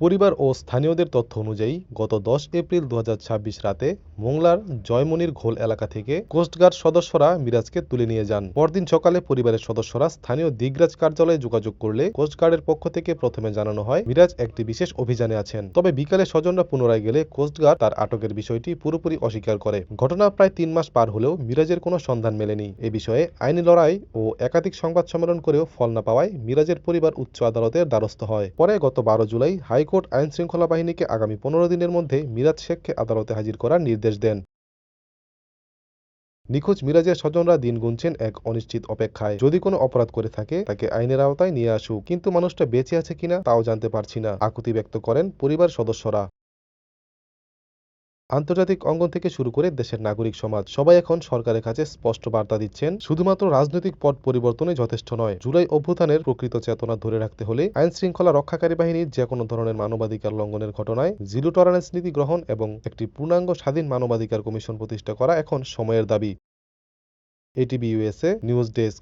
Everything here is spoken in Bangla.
পরিবার ও স্থানীয়দের তথ্য অনুযায়ী গত 10 এপ্রিল 2026 রাতে মোংলার জয়মনির ঘোল এলাকা থেকে কোস্টগার্ড সদস্যরা মিরাজকে তুলে নিয়ে যান। পরদিন সকালে পরিবারের সদস্যরা স্থানীয় দিগরাজ কার্যালয়ে যোগাযোগ করলে কোস্টগার্ডের পক্ষ থেকে প্রথমে জানানো হয় মিরাজ একটি বিশেষ অভিযানে আছেন। তবে বিকালে স্বজনরা পুনরায় গেলে কোস্টগার্ড তার আটকের বিষয়টি পুরোপুরি অস্বীকার করে। ঘটনা প্রায় 3 মাস পার হলেও মিরাজের কোনো সন্ধান মেলেনি। এ বিষয়ে আইনি লড়াই ও একাধিক সংবাদ সম্মেলন করেও ফল না পাওয়ায় মিরাজের পরিবার উচ্চ আদালতের দ্বারস্থ হয়। পরে গত 12 জুলাই হাইকোর্ট আইন শৃঙ্খলা বাহিনীকে আগামী 15 দিনের মধ্যে মিরাজ শেখকে আদালতে হাজির করার নির্দেশ দেন। নিখোঁজ মিরাজের স্বজনরা দিন গুনছেন এক অনিশ্চিত অপেক্ষায়। যদি কোনো অপরাধ করে থাকে তাকে আইনের আওতায় নিয়ে আসুক, কিন্তু মানুষটা বেঁচে আছে কিনা তাও জানতে পারছি না, আকুতি ব্যক্ত করেন পরিবার সদস্যরা। আন্তর্জাতিক অঙ্গন থেকে শুরু করে দেশের নাগরিক সমাজ সবাই এখন সরকারের কাছে স্পষ্ট বার্তা দিচ্ছেন, শুধুমাত্র রাজনৈতিক পট পরিবর্তনই যথেষ্ট নয়। জুলাই অভ্যুত্থানের প্রকৃত চেতনা ধরে রাখতে হলে আইন শৃঙ্খলা রক্ষাকারী বাহিনীর যে কোনো ধরনের মানবাধিকার লঙ্ঘনের ঘটনায় জিরো টলারেন্স নীতি গ্রহণ এবং একটি পূর্ণাঙ্গ স্বাধীন মানবাধিকার কমিশন প্রতিষ্ঠা করা এখন সময়ের দাবি। ATV USA news desk.